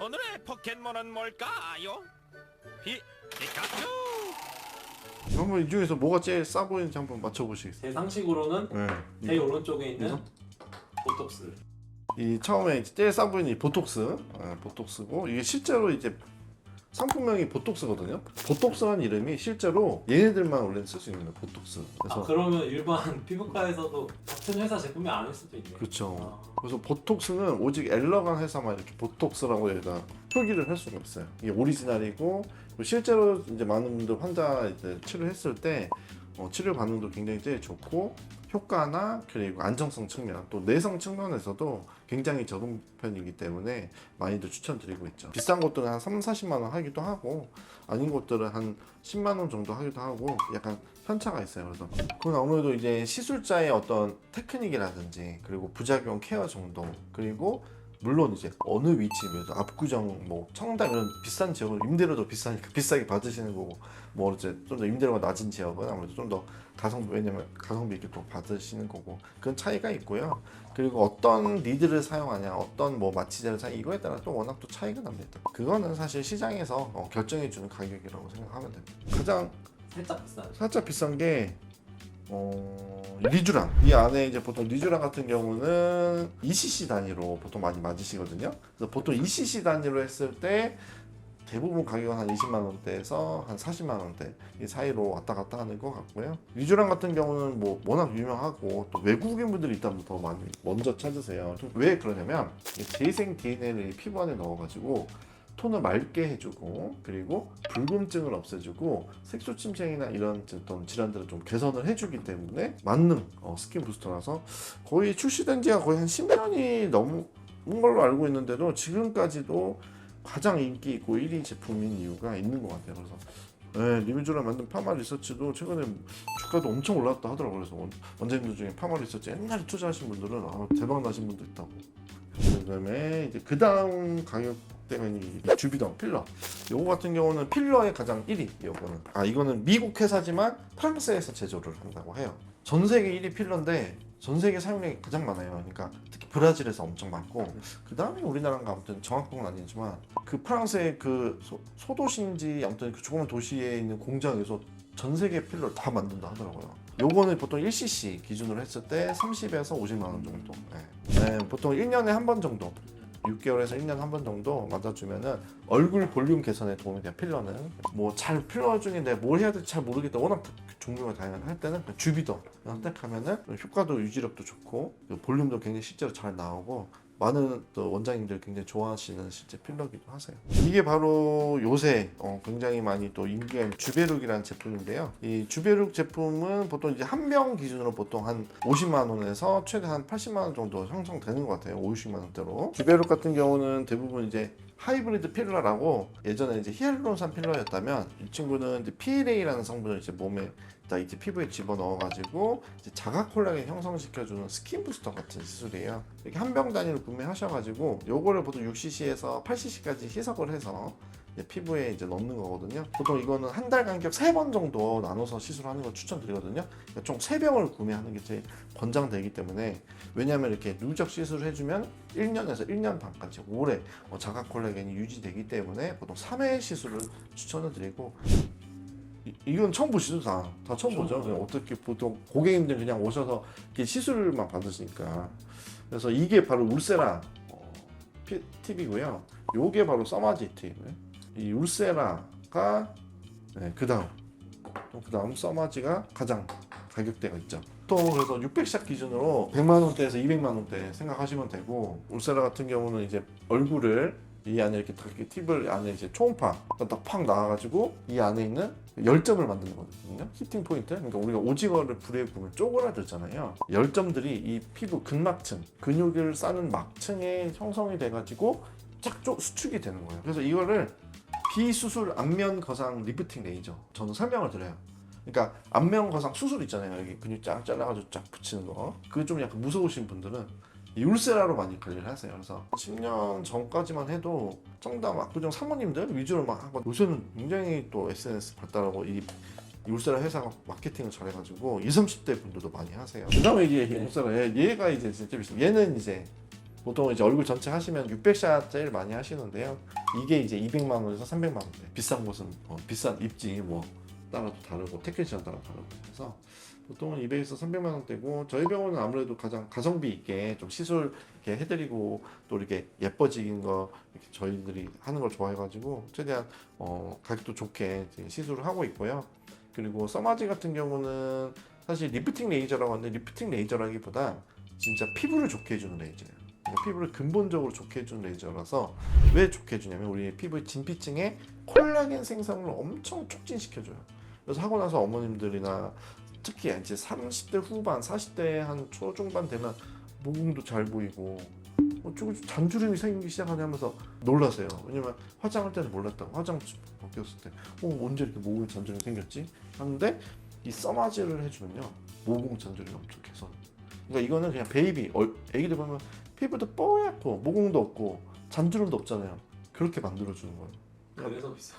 오늘의 포켓몬은 뭘까요? 피카츄! 한번 이 중에서 뭐가 제일 싸 보이는지 한번 맞춰보시겠어요? 제 상식으로는 네. 제일 오른쪽에 있는 이거? 보톡스. 이 처음에 이제 제일 싸 보이는 이 보톡스, 보톡스고 이게 실제로 이제 상품명이 보톡스거든요. 보톡스라는 이름이 실제로 얘네들만 원래는 쓸 수 있는 거예요. 보톡스. 그래서 그러면 일반 피부과에서도 같은 회사 제품이 아닐 수도 있네. 그렇죠. 그래서 보톡스는 오직 엘러강 회사만 이렇게 보톡스라고 여기다 표기를 할 수가 있어요. 이게 오리지널이고 실제로 이제 많은 분들 환자 이제 치료했을 때 치료 반응도 굉장히 제일 좋고 효과나 그리고 안정성 측면 또 내성 측면에서도 굉장히 적은 편이기 때문에 많이들 추천드리고 있죠. 비싼 것들은 한 3, 40만 원 하기도 하고 아닌 것들은 한 10만 원 정도 하기도 하고 약간 편차가 있어요. 그래서 그건 아무래도 이제 시술자의 어떤 테크닉이라든지 그리고 부작용 케어 정도 그리고 물론 이제 어느 위치, 압구정, 뭐 청담 이런 비싼 지역은 임대료도 비싸니까 비싸게 받으시는 거고, 뭐 이제 좀 더 임대료가 낮은 지역은 아무래도 좀 더 가성비, 왜냐면 가성비 있게 또 받으시는 거고 그런 차이가 있고요. 그리고 어떤 리드를 사용하냐, 어떤 뭐 마취제를 사용 이거에 따라 또 워낙 또 차이가 납니다. 그거는 사실 시장에서 결정해 주는 가격이라고 생각하면 됩니다. 가장 살짝 비싸요. 살짝 비싼 게 리쥬랑. 이 안에 이제 보통 리쥬랑 같은 경우는 2cc 단위로 보통 많이 맞으시거든요. 그래서 보통 2cc 단위로 했을 때 대부분 가격은 한 20만 원대에서 한 40만 원대 이 사이로 왔다 갔다 하는 것 같고요. 리쥬랑 같은 경우는 뭐 워낙 유명하고 또 외국인 분들이 있다면 더 많이 먼저 찾으세요. 왜 그러냐면 재생 DNA를 피부 안에 넣어가지고 톤을 맑게 해주고 그리고 붉음증을 없애주고 색소 침생이나 이런 어떤 질환들을 좀 개선을 해주기 때문에 만능 스킨 부스터라서 거의 출시된 지가 거의 한 10년이 넘은 걸로 알고 있는데도 지금까지도 가장 인기 있고 1위 제품인 이유가 있는 것 같아요. 그래서 네, 리뮤즈랑 만든 파마 리서치도 최근에 주가도 엄청 올랐다 하더라고요. 그래서 원장님들 중에 파마 리서치 옛날에 투자하신 분들은 대박 나신 분도 있다고. 그다음에 이제 그 다음 가격대면이 주비던 필러. 요거 같은 경우는 필러의 가장 1위. 이거는 미국 회사지만 프랑스에서 제조를 한다고 해요. 전 세계 1위 필러인데 전 세계 사용량이 가장 많아요. 그러니까 특히 브라질에서 엄청 많고 그 다음에 우리나라가 아무튼 정확한 건 아니지만 그 프랑스의 그 소도시인지 아무튼 그 조그만 도시에 있는 공장에서 전 세계 필러를 다 만든다 하더라고요. 요거는 보통 1cc 기준으로 했을 때 30에서 50만 원 정도. 네, 보통 1년에 한 번 정도. 6개월에서 1년 한 번 정도 맞아주면은 얼굴 볼륨 개선에 도움이 돼요. 필러는 뭐 잘 필러 중에 내가 뭘 해야 될지 잘 모르겠다. 워낙 종류가 다양할 때는 주비더 선택하면은 효과도 유지력도 좋고 볼륨도 굉장히 실제로 잘 나오고 많은 또 원장님들 굉장히 좋아하시는 실제 필러기도 하세요. 이게 바로 요새 굉장히 많이 또 인기가 있는 주베룩이라는 제품인데요. 이 주베룩 제품은 보통 이제 한 병 기준으로 보통 한 50만 원에서 최대 한 80만 원 정도 형성되는 것 같아요. 50만 원대로. 주베룩 같은 경우는 대부분 이제 하이브리드 필러라고 예전에 이제 히알루론산 필러였다면 이 친구는 이제 PLA라는 성분을 이제 몸에 이제 피부에 집어넣어가지고 이제 자가 콜라겐 형성시켜주는 스킨 부스터 같은 시술이에요. 이렇게 한 병 단위로 구매하셔가지고 요거를 보통 6cc에서 8cc까지 희석을 해서 피부에 이제 넣는 거거든요. 보통 이거는 한 달 간격 3번 정도 나눠서 시술하는 걸 추천드리거든요. 그러니까 총 3병을 구매하는 게 제일 권장되기 때문에 왜냐하면 이렇게 누적 시술을 해주면 1년에서 1년 반까지 오래 자가 콜라겐이 유지되기 때문에 보통 3회 시술을 추천을 드리고 이건 처음 보시죠? 다 처음 보죠? 어떻게 보통 고객님들 그냥 오셔서 이렇게 시술만 받으시니까. 그래서 이게 바로 울세라 팁이고요. 요게 바로 써마지 팁이고요. 이 울세라가 그 다음 써마지가 가장 가격대가 있죠. 보통 그래서 600샷 기준으로 100만 원대에서 200만 원대 생각하시면 되고 울세라 같은 경우는 이제 얼굴을 이 안에 이렇게 팁을 안에 이제 초음파가 딱 팍 나와가지고 이 안에 있는 열점을 만드는 거거든요. 히팅 포인트. 그러니까 우리가 오징어를 불에 구우면 쪼그라들잖아요. 열점들이 이 피부 근막층, 근육을 싸는 막층에 형성이 돼가지고 쫙 수축이 되는 거예요. 그래서 이거를 비수술 안면 거상 리프팅 레이저. 저는 설명을 드려요. 그러니까 안면 거상 수술 있잖아요. 여기 근육 쫙 잘라가지고 쫙 붙이는 거. 그게 좀 약간 무서우신 분들은 이 울세라로 많이 관리를 하세요. 그래서 10년 전까지만 해도 청담 압구정 사모님들 위주로 막 하고 요새는 굉장히 또 SNS 발달하고 이 울세라 회사가 마케팅을 잘해가지고 20, 30대 분들도 많이 하세요. 그 다음에 이게 울세라 얘가 이제 진짜 비싸. 얘는 이제 보통 이제 얼굴 전체 하시면 600샷 제일 많이 하시는데요. 이게 이제 200만 원에서 300만 원대. 비싼 곳은 비싼 입지 뭐 따라도 다르고 테크니션 따라 다르고 그래서 보통은 200에서 300만 원대고 저희 병원은 아무래도 가장 가성비 있게 좀 시술 이렇게 해드리고 또 이렇게 예뻐지는 거 이렇게 저희들이 하는 걸 좋아해가지고 최대한 가격도 좋게 이제 시술을 하고 있고요. 그리고 써마지 같은 경우는 사실 리프팅 레이저라고 하는데 리프팅 레이저라기보다 진짜 피부를 좋게 해주는 레이저예요. 그러니까 피부를 근본적으로 좋게 해주는 레이저라서 왜 좋게 해주냐면 우리 피부의 진피층에 콜라겐 생성을 엄청 촉진시켜줘요. 그래서 하고 나서 어머님들이나 특히 이제 30대 후반, 40대 한 초중반 되면 모공도 잘 보이고 조금 잔주름이 생기기 시작하네 하면서 놀라세요. 왜냐면 화장할 때는 몰랐다고. 화장 벗겼을 때 언제 이렇게 모공에 잔주름이 생겼지? 하는데 이 써마지를 해주면요 모공 잔주름이 엄청 개선. 그러니까 이거는 그냥 베이비 애기들 보면 피부도 뽀얗고 모공도 없고 잔주름도 없잖아요. 그렇게 만들어주는 거예요. 그래서 비싸.